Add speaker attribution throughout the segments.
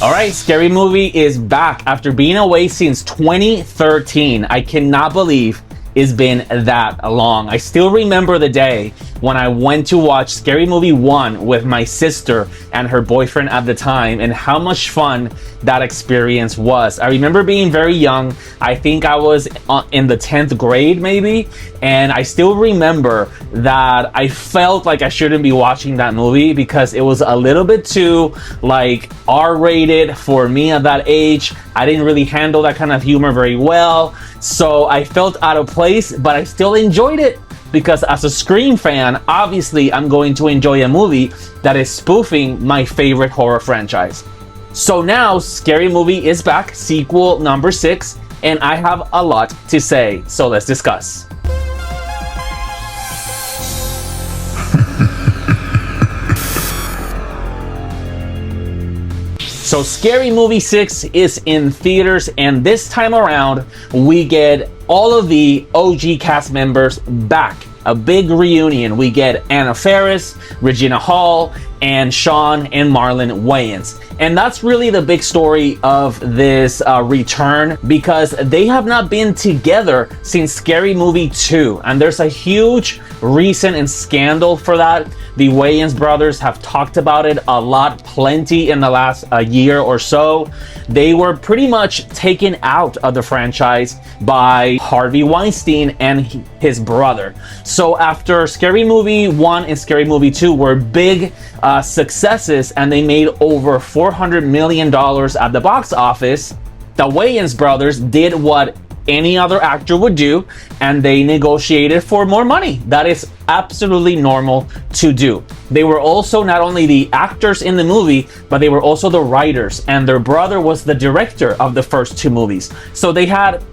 Speaker 1: All right, Scary Movie is back after being away since 2013. I cannot believe it's been that long. I still remember the day when I went to watch Scary Movie 1 with my sister and her boyfriend at the time, and how much fun that experience was. I remember being very young. I think I was in the 10th grade maybe, and I still remember that I felt like I shouldn't be watching that movie because it was a little bit too like R-rated for me at that age. I didn't really handle that kind of humor very well, so I felt out of place, but I still enjoyed it. Because as a Scream fan, obviously I'm going to enjoy a movie that is spoofing my favorite horror franchise. So now Scary Movie is back, sequel number 6, and I have a lot to say, so let's discuss. So Scary Movie 6 is in theaters, and this time around we get all of the OG cast members back. A big reunion. We get Anna Faris, Regina Hall, and Sean and Marlon Wayans. And that's really the big story of this return, because they have not been together since Scary Movie 2. And there's a huge reason and scandal for that. The Wayans brothers have talked about it a lot, plenty in the last year or so. They were pretty much taken out of the franchise by Harvey Weinstein and his brother. So after Scary Movie 1 and Scary Movie 2 were big successes and they made over $400 million at the box office, the Wayans brothers did what any other actor would do, and they negotiated for more money. That is absolutely normal to do. They were also not only the actors in the movie, but they were also the writers, and their brother was the director of the first 2 movies. So they had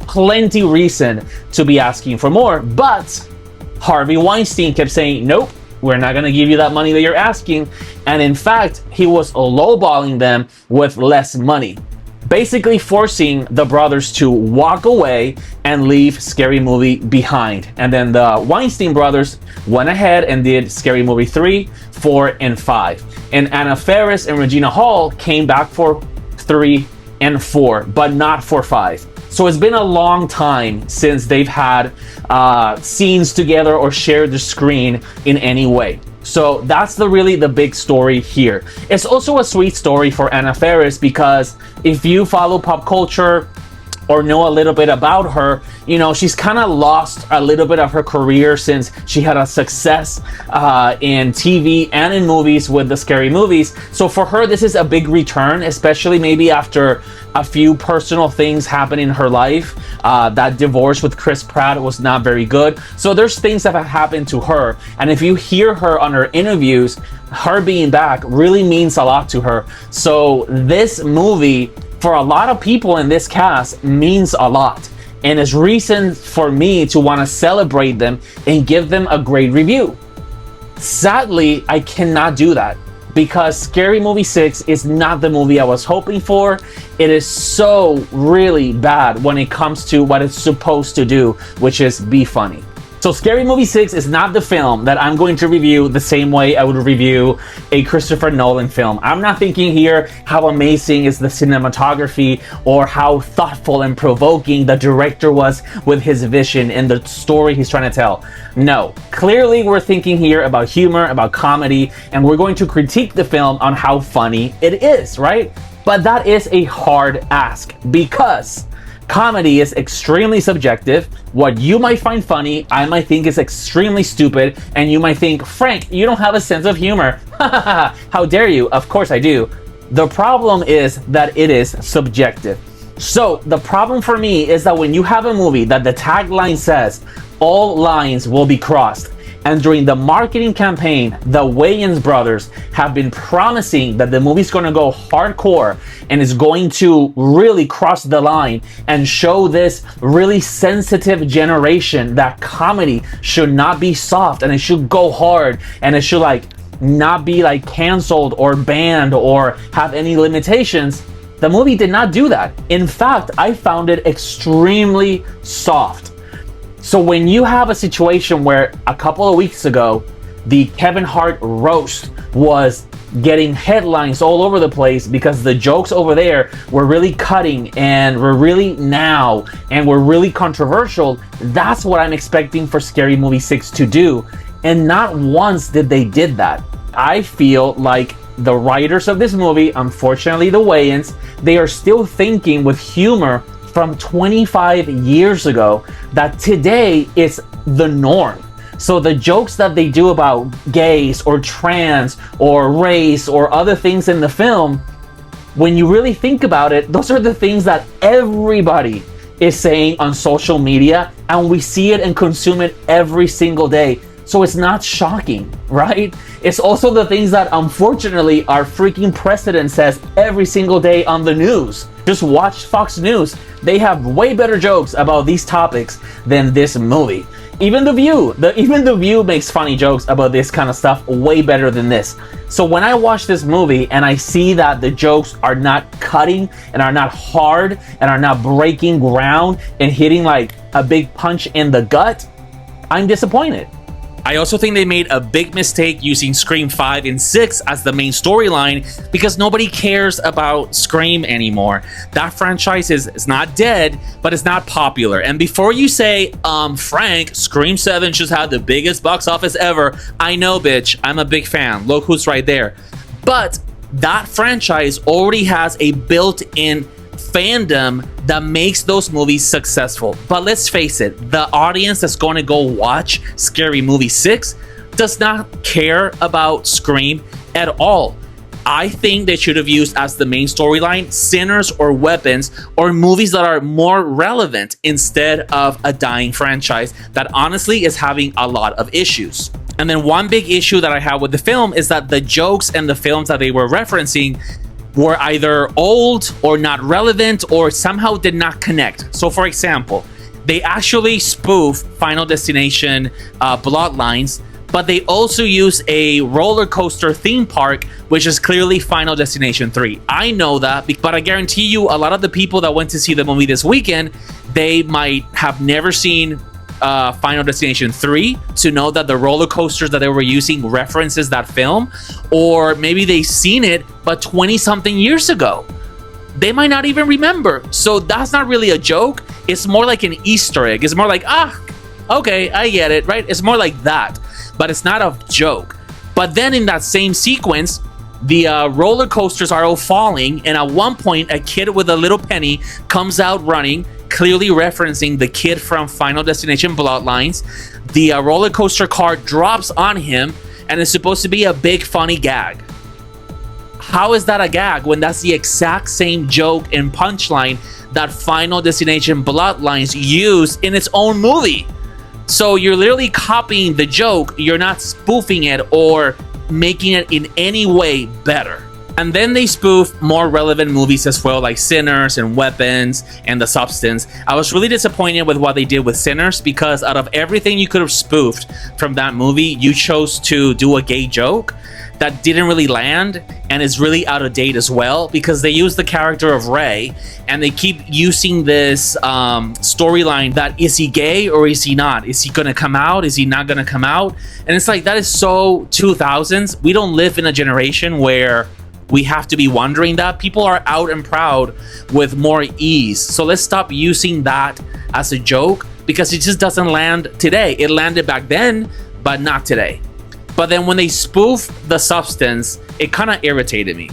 Speaker 1: plenty reason to be asking for more, but Harvey Weinstein kept saying, nope, we're not going to give you that money that you're asking. And in fact, he was lowballing them with less money, basically forcing the brothers to walk away and leave Scary Movie behind. And then the Weinstein brothers went ahead and did Scary Movie 3, 4, and 5. And Anna Faris and Regina Hall came back for 3 and 4, but not for 5. So it's been a long time since they've had scenes together or shared the screen in any way. So that's really the big story here. It's also a sweet story for Anna Faris, because if you follow pop culture or know a little bit about her, you know, she's kind of lost a little bit of her career since she had a success in TV and in movies with the Scary Movies. So for her, this is a big return, especially maybe after a few personal things happen in her life. That divorce with Chris Pratt was not very good. So there's things that have happened to her. And if you hear her on her interviews, her being back really means a lot to her. So this movie, for a lot of people in this cast, means a lot, and is reason for me to want to celebrate them and give them a great review. Sadly, I cannot do that because Scary Movie 6 is not the movie I was hoping for. It is so really bad when it comes to what it's supposed to do, which is be funny. So Scary Movie 6 is not the film that I'm going to review the same way I would review a Christopher Nolan film. I'm not thinking here how amazing is the cinematography or how thoughtful and provoking the director was with his vision and the story he's trying to tell. No, clearly we're thinking here about humor, about comedy, and we're going to critique the film on how funny it is, right? But that is a hard ask, because comedy is extremely subjective. What you might find funny, I might think is extremely stupid, and you might think, Frank, you don't have a sense of humor. How dare you? Of course I do. The problem is that it is subjective. So the problem for me is that when you have a movie that the tagline says all lines will be crossed, and during the marketing campaign, the Wayans brothers have been promising that the movie's going to go hardcore and is going to really cross the line and show this really sensitive generation that comedy should not be soft and it should go hard and it should like not be like canceled or banned or have any limitations. The movie did not do that. In fact, I found it extremely soft. So when you have a situation where a couple of weeks ago, the Kevin Hart roast was getting headlines all over the place because the jokes over there were really cutting and were really now and were really controversial. That's what I'm expecting for Scary Movie 6 to do. And not once did they did that. I feel like the writers of this movie, unfortunately the Wayans, they are still thinking with humor from 25 years ago that today is the norm. So the jokes that they do about gays or trans or race or other things in the film, when you really think about it, those are the things that everybody is saying on social media, and we see it and consume it every single day. So it's not shocking, right? It's also the things that unfortunately our freaking president says every single day on the news. Just watch Fox News. They have way better jokes about these topics than this movie. Even The View makes funny jokes about this kind of stuff way better than this. So when I watch this movie and I see that the jokes are not cutting and are not hard and are not breaking ground and hitting like a big punch in the gut, I'm disappointed. I also think they made a big mistake using Scream 5 and 6 as the main storyline because nobody cares about Scream anymore. That franchise is not dead, but it's not popular. And before you say, Frank, Scream 7 just had the biggest box office ever, I know, bitch, I'm a big fan. Look who's right there. But that franchise already has a built-in fandom that makes those movies successful. But let's face it, the audience that's going to go watch Scary Movie 6 does not care about Scream at all. I think they should have used as the main storyline Sinners or Weapons or movies that are more relevant instead of a dying franchise that honestly is having a lot of issues. And then one big issue that I have with the film is that the jokes and the films that they were referencing were either old or not relevant or somehow did not connect. So for example, they actually spoof Final Destination Bloodlines, but they also use a roller coaster theme park, which is clearly Final Destination 3. I know that, but I guarantee you a lot of the people that went to see the movie this weekend, they might have never seen Final Destination 3 to know that the roller coasters that they were using references that film, or maybe they've seen it but 20 something years ago. They might not even remember. So that's not really a joke. It's more like an Easter egg. It's more like, okay, I get it, right? It's more like that, but it's not a joke. But then in that same sequence, the roller coasters are all falling, and at one point a kid with a little penny comes out running, clearly referencing the kid from Final Destination Bloodlines. The roller coaster car drops on him, and it's supposed to be a big funny gag. How is that a gag when that's the exact same joke and punchline that Final Destination Bloodlines used in its own movie? So you're literally copying the joke, you're not spoofing it or making it in any way better. And then they spoof more relevant movies as well, like Sinners and Weapons and The Substance. I was really disappointed with what they did with Sinners because out of everything you could have spoofed from that movie, you chose to do a gay joke that didn't really land and is really out of date as well, because they use the character of Ray and they keep using this storyline that is he gay or is he not? Is he gonna come out? Is he not gonna come out? And it's like, that is so 2000s. We don't live in a generation where we have to be wondering that. People are out and proud with more ease. So let's stop using that as a joke because it just doesn't land today. It landed back then, but not today. But then when they spoof The Substance, it kind of irritated me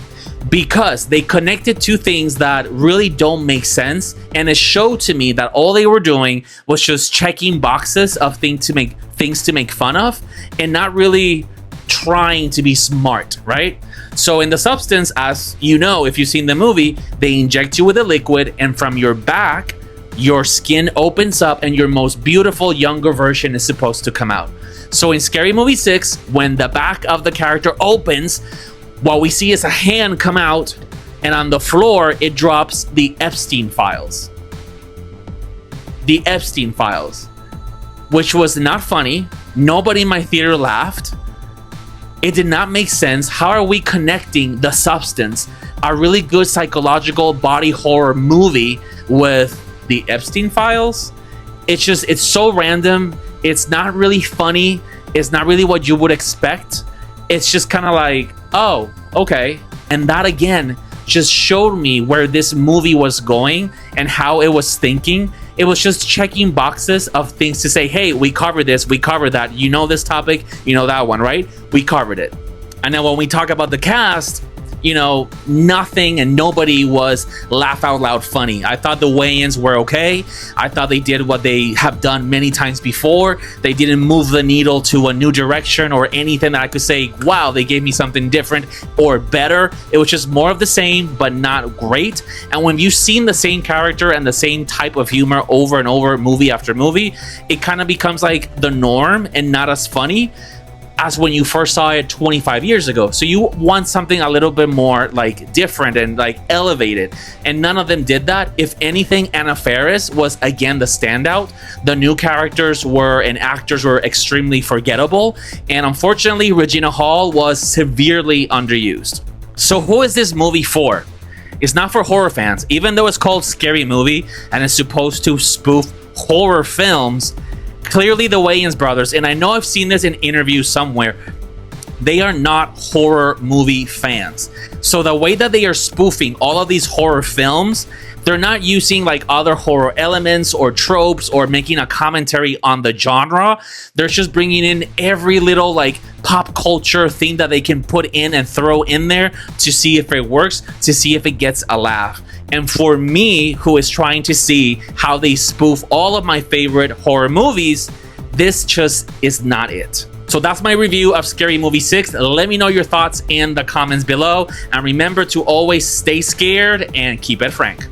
Speaker 1: because they connected two things that really don't make sense. And it showed to me that all they were doing was just checking boxes of things to make fun of and not really trying to be smart, right? So in The Substance, as you know, if you've seen the movie, they inject you with a liquid and from your back, your skin opens up and your most beautiful younger version is supposed to come out. So in Scary Movie 6, when the back of the character opens, what we see is a hand come out and on the floor, it drops the Epstein files. The Epstein files, which was not funny. Nobody in my theater laughed. It did not make sense. How are we connecting The Substance, a really good psychological body horror movie, with the Epstein files? It's so random. It's not really funny. It's not really what you would expect. It's just kind of like, oh, okay. And that again just showed me where this movie was going and how it was thinking. It was just checking boxes of things to say, hey, we covered this, we covered that. You know this topic, you know that one, right? We covered it. And then when we talk about the cast, you know, nothing and nobody was laugh out loud funny. I thought the Wayans were okay. I thought they did what they have done many times before. They didn't move the needle to a new direction or anything that I could say, wow, they gave me something different or better. It was just more of the same, but not great. And when you've seen the same character and the same type of humor over and over, movie after movie, it kind of becomes like the norm and not as funny as when you first saw it 25 years ago. So you want something a little bit more like different and like elevated, and none of them did that. If anything, Anna Faris was again the standout. The new characters were and actors were extremely forgettable, and unfortunately Regina Hall was severely underused. So who is this movie for? It's not for horror fans. Even though it's called Scary Movie and it's supposed to spoof horror films, clearly the Wayans brothers, and I know I've seen this in interviews somewhere, they are not horror movie fans. So the way that they are spoofing all of these horror films, they're not using like other horror elements or tropes or making a commentary on the genre. They're just bringing in every little like pop culture thing that they can put in and throw in there to see if it works, to see if it gets a laugh. And for me, who is trying to see how they spoof all of my favorite horror movies, this just is not it. So that's my review of Scary Movie 6. Let me know your thoughts in the comments below. And remember to always stay scared and keep it frank.